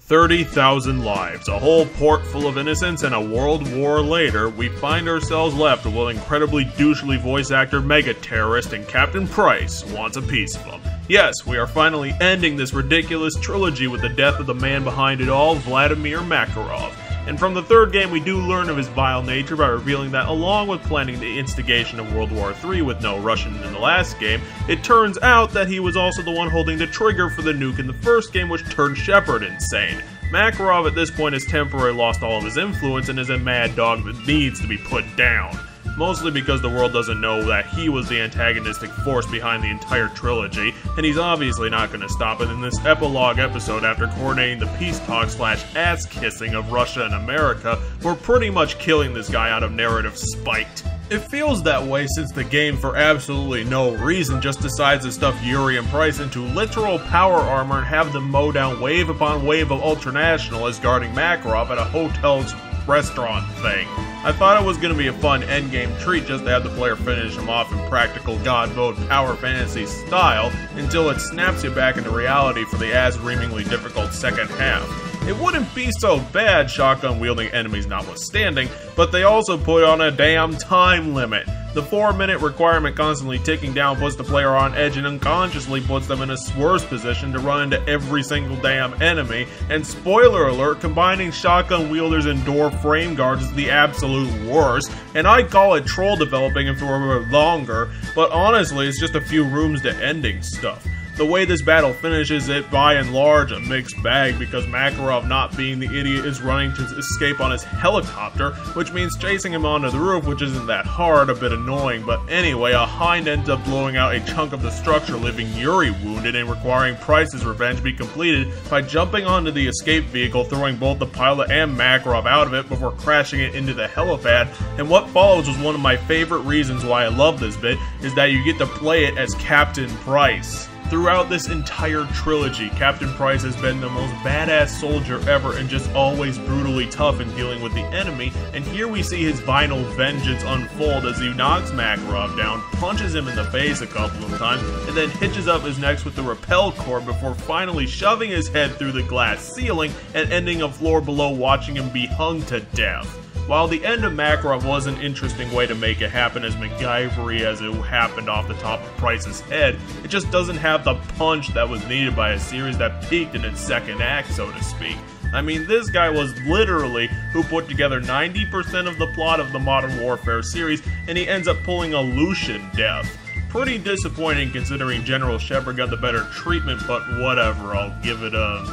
30,000 lives, a whole port full of innocents, and a world war later, we find ourselves left with an incredibly douchely voice actor mega-terrorist, and Captain Price wants a piece of him. Yes, we are finally ending this ridiculous trilogy with the death of the man behind it all, Vladimir Makarov. And from the third game, we do learn of his vile nature by revealing that along with planning the instigation of World War III with no Russian in the last game, it turns out that he was also the one holding the trigger for the nuke in the first game, which turned Shepard insane. Makarov at this point has temporarily lost all of his influence and is a mad dog that needs to be put down. Mostly because the world doesn't know that he was the antagonistic force behind the entire trilogy, and he's obviously not going to stop it in this epilogue episode after coordinating the peace talk / ass kissing of Russia and America. We're pretty much killing this guy out of narrative spite. It feels that way since the game, for absolutely no reason, just decides to stuff Yuri and Price into literal power armor and have them mow down wave upon wave of ultranationalists guarding Makarov at a hotel's restaurant thing. I thought it was going to be a fun endgame treat just to have the player finish him off in practical god mode power fantasy style until it snaps you back into reality for the ass-reamingly difficult second half. It wouldn't be so bad, shotgun-wielding enemies notwithstanding, but they also put on a damn time limit. The 4-minute requirement constantly ticking down puts the player on edge and unconsciously puts them in a worse position to run into every single damn enemy, and spoiler alert, combining shotgun wielders and door frame guards is the absolute worst, and I'd call it troll developing if it were longer, but honestly it's just a few rooms to ending stuff. The way this battle finishes it, by and large, a mixed bag because Makarov, not being the idiot, is running to escape on his helicopter, which means chasing him onto the roof, which isn't that hard, a bit annoying, but anyway, a hind ends up blowing out a chunk of the structure, leaving Yuri wounded and requiring Price's revenge be completed by jumping onto the escape vehicle, throwing both the pilot and Makarov out of it before crashing it into the helipad, and what follows was one of my favorite reasons why I love this bit, is that you get to play it as Captain Price. Throughout this entire trilogy, Captain Price has been the most badass soldier ever and just always brutally tough in dealing with the enemy, and here we see his final vengeance unfold as he knocks Makarov down, punches him in the face a couple of times, and then hitches up his neck with the rappel cord before finally shoving his head through the glass ceiling and ending a floor below watching him be hung to death. While the end of Makarov was an interesting way to make it happen as MacGyvery as it happened off the top of Price's head, it just doesn't have the punch that was needed by a series that peaked in its second act, so to speak. I mean, this guy was literally who put together 90% of the plot of the Modern Warfare series, and he ends up pulling a Lucian death. Pretty disappointing considering General Shepard got the better treatment, but whatever, I'll give it a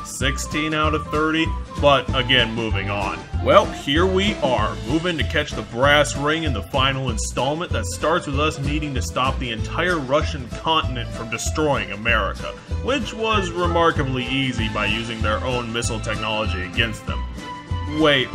16 out of 30, but again, moving on. Well, here we are, moving to catch the brass ring in the final installment that starts with us needing to stop the entire Russian continent from destroying America, which was remarkably easy by using their own missile technology against them. Wait,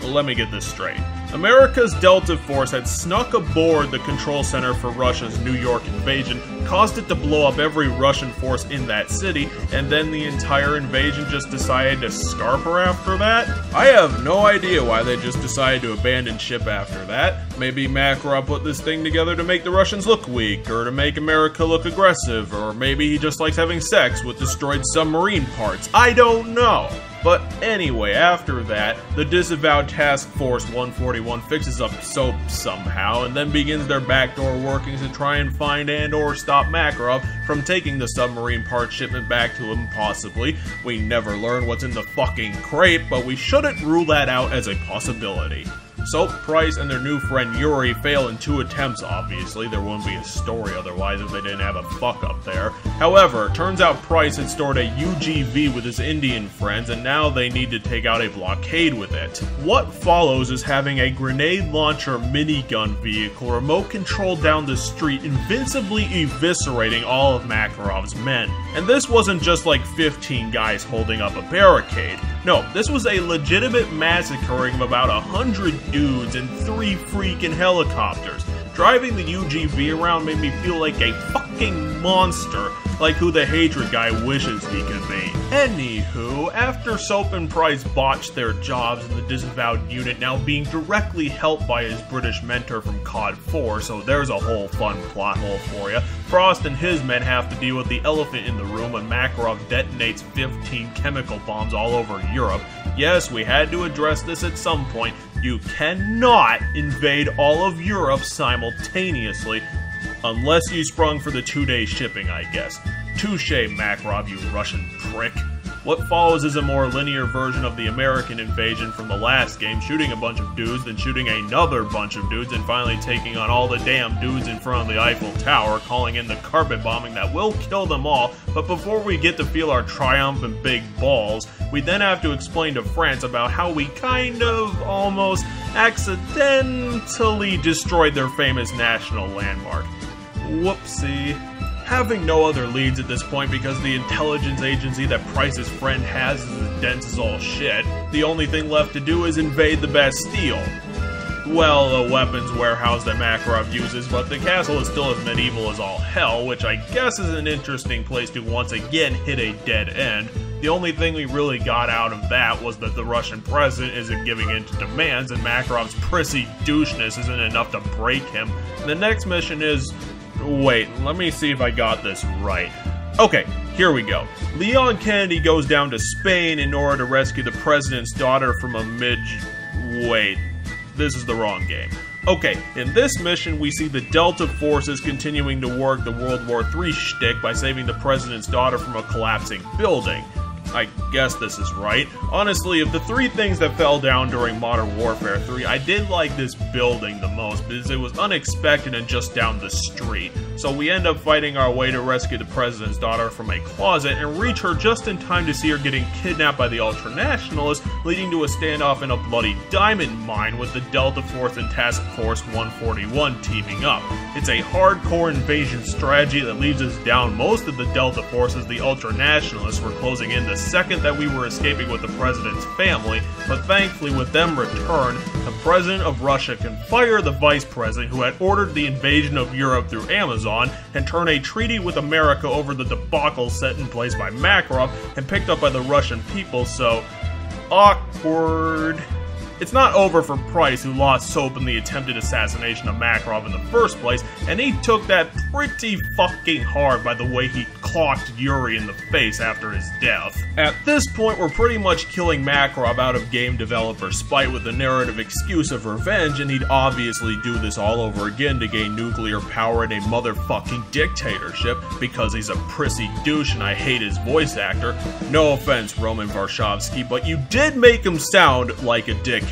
let me get this straight. America's Delta Force had snuck aboard the control center for Russia's New York invasion, caused it to blow up every Russian force in that city, and then the entire invasion just decided to scarper after that? I have no idea why they just decided to abandon ship after that. Maybe Makarov put this thing together to make the Russians look weak, or to make America look aggressive, or maybe he just likes having sex with destroyed submarine parts. I don't know. But anyway, after that, the disavowed Task Force 141 fixes up soap somehow, and then begins their backdoor workings to try and find and or stop Makarov from taking the submarine part shipment back to him, possibly. We never learn what's in the fucking crate, but we shouldn't rule that out as a possibility. So, Price and their new friend Yuri fail in 2 attempts, obviously. There wouldn't be a story otherwise if they didn't have a fuck-up there. However, turns out Price had stored a UGV with his Indian friends, and now they need to take out a blockade with it. What follows is having a grenade launcher minigun vehicle remote-controlled down the street, invincibly eviscerating all of Makarov's men. And this wasn't just like 15 guys holding up a barricade. No, this was a legitimate massacring of about 100 dudes in 3 freaking helicopters. Driving the UGV around made me feel like a fucking monster, like who the hatred guy wishes he could be. Anywho, after Soap and Price botched their jobs in the disavowed unit now being directly helped by his British mentor from COD 4, so there's a whole fun plot hole for you, Frost and his men have to deal with the elephant in the room when Makarov detonates 15 chemical bombs all over Europe. Yes, we had to address this at some point. You cannot invade all of Europe simultaneously, unless you sprung for the 2-day shipping, I guess. Touché, Makarov, you Russian prick. What follows is a more linear version of the American invasion from the last game, shooting a bunch of dudes, then shooting another bunch of dudes, and finally taking on all the damn dudes in front of the Eiffel Tower, calling in the carpet bombing that will kill them all. But before we get to feel our triumphant big balls, we then have to explain to France about how we kind of almost accidentally destroyed their famous national landmark. Whoopsie. Having no other leads at this point because the intelligence agency that Price's friend has is as dense as all shit, the only thing left to do is invade the Bastille. Well, the weapons warehouse that Makarov uses, but the castle is still as medieval as all hell, which I guess is an interesting place to once again hit a dead end. The only thing we really got out of that was that the Russian president isn't giving in to demands, and Makarov's prissy doucheness isn't enough to break him. And the next mission is... wait, let me see if I got this right. Okay, here we go. Leon Kennedy goes down to Spain in order to rescue the president's daughter from a wait, this is the wrong game. Okay, in this mission we see the Delta forces continuing to work the World War III shtick by saving the president's daughter from a collapsing building. I guess this is right. Honestly, of the 3 things that fell down during Modern Warfare 3, I did like this building the most because it was unexpected and just down the street. So we end up fighting our way to rescue the president's daughter from a closet and reach her just in time to see her getting kidnapped by the ultranationalists, leading to a standoff in a bloody diamond mine with the Delta Force and Task Force 141 teaming up. It's a hardcore invasion strategy that leaves us down most of the Delta Force as the ultranationalists were closing in the second that we were escaping with the president's family, but thankfully with them returned, the president of Russia can fire the vice president who had ordered the invasion of Europe through Amazon and turn a treaty with America over the debacle set in place by Makarov and picked up by the Russian people, so... awkward. It's not over for Price, who lost hope in the attempted assassination of Makarov in the first place, and he took that pretty fucking hard by the way he clocked Yuri in the face after his death. At this point, we're pretty much killing Makarov out of game developer spite with the narrative excuse of revenge, and he'd obviously do this all over again to gain nuclear power and a motherfucking dictatorship, because he's a prissy douche and I hate his voice actor. No offense, Roman Varshavsky, but you did make him sound like a dickhead.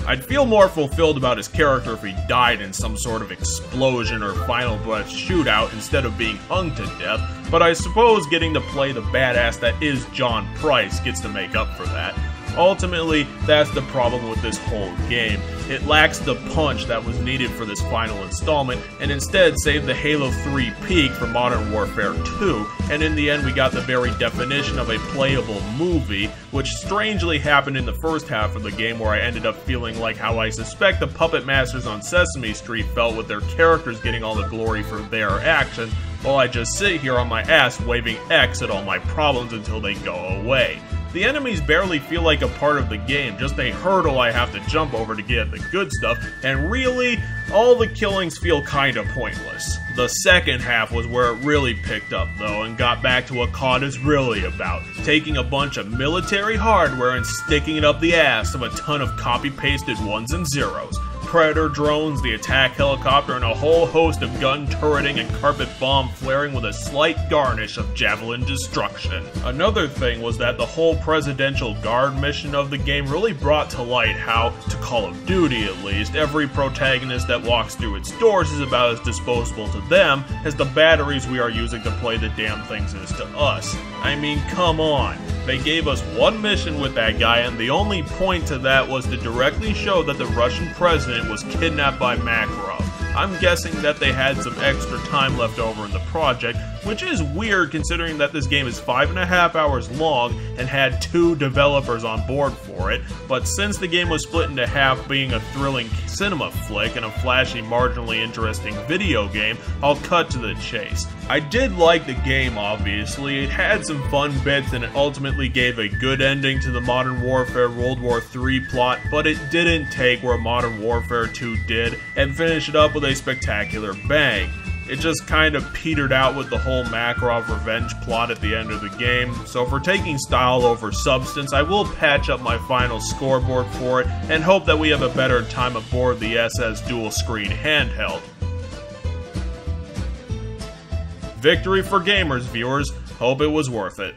I'd feel more fulfilled about his character if he died in some sort of explosion or final breath shootout instead of being hung to death, but I suppose getting to play the badass that is John Price gets to make up for that. Ultimately, that's the problem with this whole game. It lacks the punch that was needed for this final installment, and instead saved the Halo 3 peak for Modern Warfare 2, and in the end we got the very definition of a playable movie, which strangely happened in the first half of the game where I ended up feeling like how I suspect the puppet masters on Sesame Street felt with their characters getting all the glory for their actions, while I just sit here on my ass waving X at all my problems until they go away. The enemies barely feel like a part of the game, just a hurdle I have to jump over to get at the good stuff, and really, all the killings feel kinda pointless. The second half was where it really picked up though, and got back to what COD is really about, taking a bunch of military hardware and sticking it up the ass of a ton of copy-pasted ones and zeros. Predator drones, the attack helicopter, and a whole host of gun turreting and carpet bomb flaring with a slight garnish of javelin destruction. Another thing was that the whole presidential guard mission of the game really brought to light how, to Call of Duty at least, every protagonist that walks through its doors is about as disposable to them as the batteries we are using to play the damn things is to us. I mean, come on. They gave us one mission with that guy, and the only point to that was to directly show that the Russian president was kidnapped by Makarov. I'm guessing that they had some extra time left over in the project, which is weird considering that this game is 5.5 hours long and had 2 developers on board for it, but since the game was split into half being a thrilling cinema flick and a flashy, marginally interesting video game, I'll cut to the chase. I did like the game, obviously. It had some fun bits and it ultimately gave a good ending to the Modern Warfare World War III plot, but it didn't take where Modern Warfare 2 did and finish it up with a spectacular bang. It just kind of petered out with the whole Makarov revenge plot at the end of the game, so for taking style over substance, I will patch up my final scoreboard for it and hope that we have a better time aboard the SS dual screen handheld. Victory for gamers, viewers. Hope it was worth it.